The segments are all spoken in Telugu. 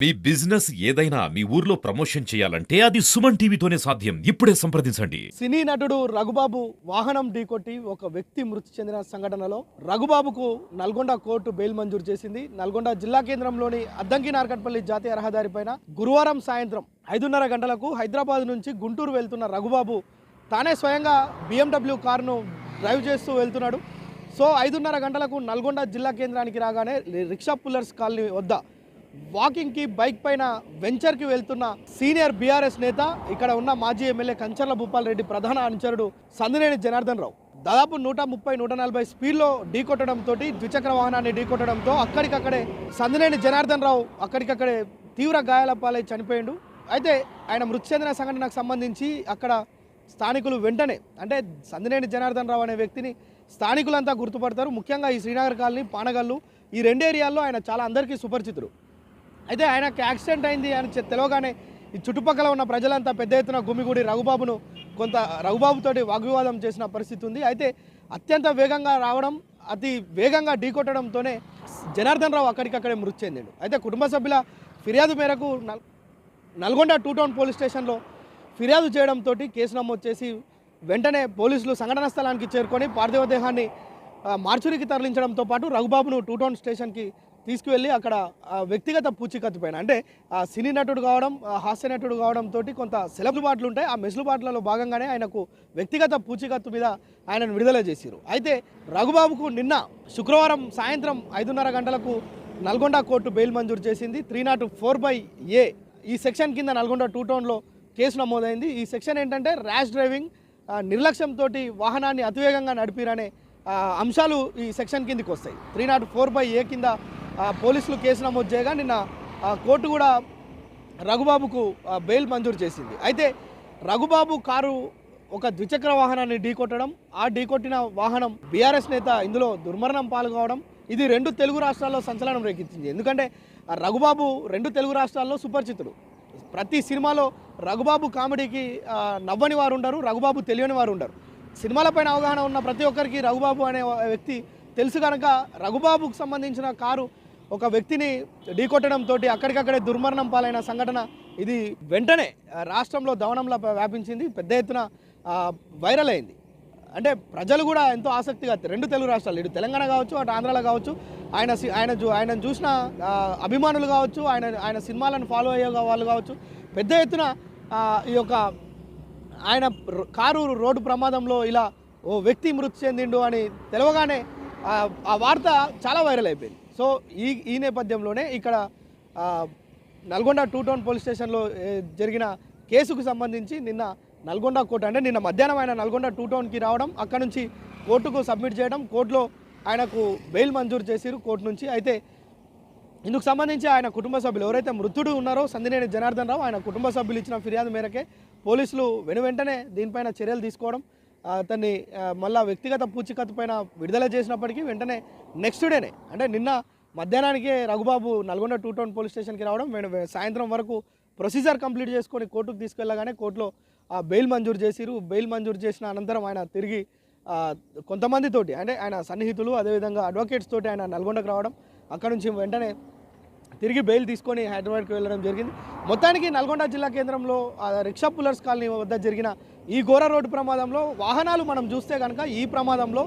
మీ బిజినెస్ ఏదైనా మీ ఊర్లో ప్రమోషన్ చేయాలంటే అది సుమన్ టీవీతోనే సాధ్యం. ఇప్పుడే సంప్రదించండి. సినీ నటుడు రఘుబాబు వాహనం ఢీకొట్టి ఒక వ్యక్తి మృతి చెందిన సంఘటనలో రఘుబాబుకు నల్గొండ కోర్టు బెయిల్ మంజూరు చేసింది. నల్గొండ జిల్లా కేంద్రంలోని అద్దంకి నార్కట్పల్లి జాతీయ రహదారిపైన గురువారం సాయంత్రం 5:30 గంటలకు హైదరాబాద్ నుంచి గుంటూరు వెళ్తున్న రఘుబాబు తానే స్వయంగా BMW కారును డ్రైవ్ చేస్తూ వెళ్తున్నాడు. సో 5:30 గంటలకు నల్గొండ జిల్లా కేంద్రానికి రాగానే రిక్షా పుల్లర్స్ కాలనీ వద్ద వాకింగ్కి బైక్ పైన వెంచర్కి వెళ్తున్న సీనియర్ బీఆర్ఎస్ నేత, ఇక్కడ ఉన్న మాజీ ఎమ్మెల్యే కంచర్ల భూపాల్ రెడ్డి ప్రధాన అనుచరుడు సందినేని జనార్దన్ రావు దాదాపు 130-140 స్పీడ్లో ఢీకొట్టడంతో, ద్విచక్ర వాహనాన్ని ఢీకొట్టడంతో అక్కడికక్కడే సందినేని జనార్దన్ రావు అక్కడికక్కడే తీవ్ర గాయాల పాలై చనిపోయిండు. అయితే ఆయన మృతి చెందిన సంఘటనకు సంబంధించి అక్కడ స్థానికులు వెంటనే, అంటే సందినేని జనార్దన్ రావు అనే వ్యక్తిని స్థానికులంతా గుర్తుపడతారు. ముఖ్యంగా ఈ శ్రీనగర్ కాలనీ, పానగల్లు ఈ రెండు ఏరియాల్లో ఆయన చాలా అందరికీ సుపరిచితుడు. అయితే ఆయనకు యాక్సిడెంట్ అయింది అని తెలవగానే ఈ చుట్టుపక్కల ఉన్న ప్రజలంతా పెద్ద ఎత్తున గుమిగూడి రఘుబాబుతోటి వాగ్వివాదం చేసిన పరిస్థితి ఉంది. అయితే అత్యంత వేగంగా రావడం, అతి వేగంగా ఢీకొట్టడంతోనే జనార్దన్ రావు అక్కడికక్కడే మృతి చెందాడు. అయితే కుటుంబ సభ్యుల ఫిర్యాదు మేరకు నల్గొండ 2 టౌన్ పోలీస్ స్టేషన్లో ఫిర్యాదు చేయడంతో కేసు నమోదు చేసి వెంటనే పోలీసులు సంఘటన స్థలానికి చేరుకొని పార్థివ దేహాన్ని మార్చురికి తరలించడంతో పాటు రఘుబాబును 2 టౌన్ స్టేషన్కి తీసుకువెళ్ళి అక్కడ వ్యక్తిగత పూచీకత్తు పైన, అంటే సినీ నటుడు కావడం, హాస్య నటుడు కావడంతో కొంత సెలబ్రుబాట్లు ఉంటాయి. ఆ మెసులుబాట్లలో భాగంగానే ఆయనకు వ్యక్తిగత పూచీకత్తు మీద ఆయనను విడుదల చేశారు. అయితే రఘుబాబుకు నిన్న శుక్రవారం సాయంత్రం 5:30 గంటలకు నల్గొండ కోర్టు బెయిల్ మంజూరు చేసింది. 304/A ఈ సెక్షన్ కింద నల్గొండ 2 టౌన్లో కేసు నమోదైంది. ఈ సెక్షన్ ఏంటంటే ర్యాష్ డ్రైవింగ్, నిర్లక్ష్యంతో వాహనాన్ని అతివేగంగా నడిపిరనే అంశాలు ఈ సెక్షన్ కిందకి వస్తాయి. 304/A కింద పోలీసులు కేసు నమోదు చేయగా నిన్న కోర్టు కూడా రఘుబాబుకు బెయిల్ మంజూరు చేసింది. అయితే రఘుబాబు కారు ఒక ద్విచక్ర వాహనాన్ని ఢీకొట్టడం, ఆ ఢీకొట్టిన వాహనం బీఆర్ఎస్ నేత ఇందులో దుర్మరణం పాల్గొవడం, ఇది 2 తెలుగు రాష్ట్రాల్లో సంచలనం రేకెత్తింది. ఎందుకంటే రఘుబాబు 2 తెలుగు రాష్ట్రాల్లో సుపరిచితుడు. ప్రతి సినిమాలో రఘుబాబు కామెడీకి నవ్వని వారు ఉండరు, రఘుబాబు తెలియని వారు ఉండరు. సినిమాలపైన అవగాహన ఉన్న ప్రతి ఒక్కరికి రఘుబాబు అనే వ్యక్తి తెలుసు కనుక రఘుబాబుకు సంబంధించిన కారు ఒక వ్యక్తిని ఢీకొట్టడంతో అక్కడికక్కడే దుర్మరణం పాలైన సంఘటన ఇది వెంటనే రాష్ట్రంలో దవనంలా వ్యాపించింది, పెద్ద ఎత్తున వైరల్ అయింది. అంటే ప్రజలు కూడా ఎంతో ఆసక్తిగా 2 తెలుగు రాష్ట్రాలు, ఇటు తెలంగాణ కావచ్చు, అటు ఆంధ్రాలో కావచ్చు, ఆయన చూసిన అభిమానులు కావచ్చు, ఆయన సినిమాలను ఫాలో అయ్యే వాళ్ళు కావచ్చు, పెద్ద ఎత్తున ఈ యొక్క ఆయన కారు రోడ్డు ప్రమాదంలో ఇలా ఓ వ్యక్తి మృతి చెందిండు అని తెలవగానే ఆ వార్త చాలా వైరల్ అయిపోయింది. సో ఈ నేపథ్యంలోనే ఇక్కడ నల్గొండ 2 టౌన్ పోలీస్ స్టేషన్లో జరిగిన కేసుకు సంబంధించి నిన్న నల్గొండ కోర్టు, అంటే నిన్న మధ్యాహ్నం ఆయన నల్గొండ 2 టౌన్కి రావడం, అక్కడ నుంచి కోర్టుకు సబ్మిట్ చేయడం, కోర్టులో ఆయనకు బెయిల్ మంజూరు చేశారు కోర్టు నుంచి. అయితే ఇందుకు సంబంధించి ఆయన కుటుంబ సభ్యులు ఎవరైతే మృతుడు ఉన్నారో సందినేని జనార్దన్ రావు, ఆయన కుటుంబ సభ్యులు ఇచ్చిన ఫిర్యాదు మేరకే పోలీసులు వెంటనే దీనిపైన చర్యలు తీసుకోవడం, అతన్ని మళ్ళా వ్యక్తిగత పూచీకత్తు పైన విడుదల చేసినప్పటికీ వెంటనే నెక్స్ట్ డేనే, అంటే నిన్న మధ్యాహ్నానికే రఘుబాబు నల్గొండ 2 టౌన్ పోలీస్ స్టేషన్కి రావడం, సాయంత్రం వరకు ప్రొసీజర్ కంప్లీట్ చేసుకొని కోర్టుకు తీసుకెళ్ళగానే కోర్టులో బెయిల్ మంజూరు చేసిరు. బెయిల్ మంజూరు చేసిన అనంతరం ఆయన తిరిగి కొంతమందితోటి, అంటే ఆయన సన్నిహితులు, అదేవిధంగా అడ్వకేట్స్ తోటి ఆయన నల్గొండకు రావడం, అక్కడ నుంచి వెంటనే తిరిగి బెయిల్ తీసుకొని హైదరాబాద్కి వెళ్ళడం జరిగింది. మొత్తానికి నల్గొండ జిల్లా కేంద్రంలో రిక్షా పుల్లర్స్ కాలనీ వద్ద జరిగిన ఈ ఘోర రోడ్డు ప్రమాదంలో వాహనాలు మనం చూస్తే కనుక ఈ ప్రమాదంలో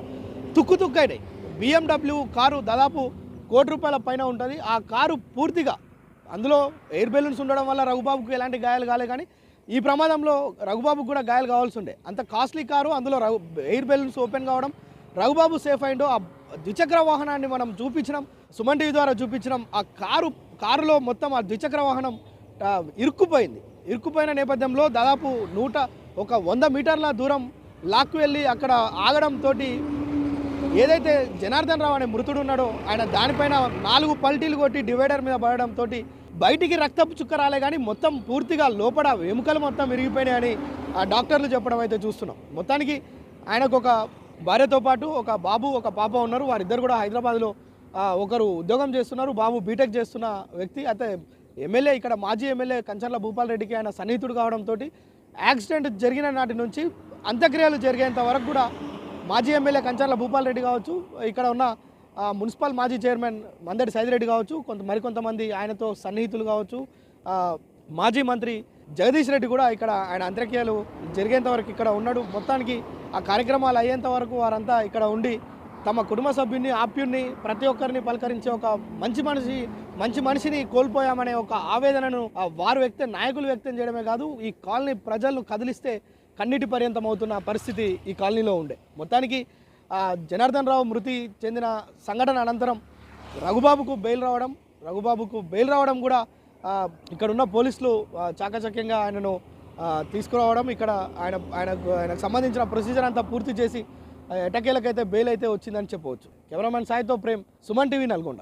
తుక్కుతుక్కైనాయి. BMW కారు దాదాపు ₹1,00,00,000 పైన ఉంటుంది. ఆ కారు పూర్తిగా, అందులో ఎయిర్ బెలూన్స్ ఉండడం వల్ల రఘుబాబుకు ఎలాంటి గాయాలు కాలే, కానీ ఈ ప్రమాదంలో రఘుబాబుకు కూడా గాయాలు కావాల్సి ఉండే. అంత కాస్ట్లీ కారు, అందులో ఎయిర్ బెలూన్స్ ఓపెన్ కావడం, రఘుబాబు సేఫ్ అయిండో. ఆ ద్విచక్ర వాహనాన్ని మనం చూపించినాం, సుమన్ టీవీ ద్వారా చూపించినాం. ఆ కారులో మొత్తం ఆ ద్విచక్ర వాహనం ఇరుక్కుపోయిన నేపథ్యంలో దాదాపు 100 మీటర్ల దూరం లాక్కు వెళ్ళి అక్కడ ఆగడంతో ఏదైతే జనార్దన్ రావు అనే మృతుడు ఉన్నాడో ఆయన దానిపైన 4 పల్టీలు కొట్టి డివైడర్ మీద పడడంతో బయటికి రక్తపు చుక్క రాలే, కానీ మొత్తం పూర్తిగా లోపల ఎముకలు మొత్తం విరిగిపోయినాయని డాక్టర్లు చెప్పడం అయితే చూస్తున్నాం. మొత్తానికి ఆయనకు ఒక భార్యతో పాటు ఒక బాబు, ఒక పాప ఉన్నారు. వారిద్దరు కూడా హైదరాబాద్లో ఒకరు ఉద్యోగం చేస్తున్నారు, బాబు బీటెక్ చేస్తున్న వ్యక్తి. అయితే ఎమ్మెల్యే, ఇక్కడ మాజీ ఎమ్మెల్యే కంచర్ల భూపాల్ రెడ్డికి ఆయన సన్నిహితుడు కావడంతో యాక్సిడెంట్ జరిగిన నాటి నుంచి అంత్యక్రియలు జరిగేంత వరకు కూడా మాజీ ఎమ్మెల్యే కంచర్ల భూపాల్ రెడ్డి కావచ్చు, ఇక్కడ ఉన్న మున్సిపల్ మాజీ చైర్మన్ మందడి సైదిరెడ్డి కావచ్చు, మరికొంతమంది ఆయనతో సన్నిహితులు కావచ్చు, మాజీ మంత్రి జగదీష్ రెడ్డి కూడా ఇక్కడ ఆయన అంత్యక్రియలు జరిగేంత వరకు ఇక్కడ ఉన్నాడు. మొత్తానికి ఆ కార్యక్రమాలు అయ్యేంత వరకు వారంతా ఇక్కడ ఉండి తమ కుటుంబ సభ్యుని, ఆప్యుణ్ణి, ప్రతి ఒక్కరిని పలకరించే ఒక మంచి మనిషిని కోల్పోయామనే ఒక ఆవేదనను వారు నాయకులు వ్యక్తం చేయడమే కాదు, ఈ కాలనీ ప్రజలను కదిలిస్తే కన్నీటి పర్యంతం అవుతున్న పరిస్థితి ఈ కాలనీలో ఉండే. మొత్తానికి జనార్దన్ రావు మృతి చెందిన సంఘటన అనంతరం రఘుబాబుకు బెయిల్ రావడం కూడా ఇక్కడున్న పోలీసులు చాకచక్యంగా ఆయనను తీసుకురావడం, ఇక్కడ ఆయనకు సంబంధించిన ప్రొసీజర్ అంతా పూర్తి చేసి ఎటకేలకైతే బెయిల్ అయితే వచ్చిందని చెప్పవచ్చు. కెమెరామెన్ సాయితో ప్రేమ్, సుమన్ టీవీ, నల్గొండ.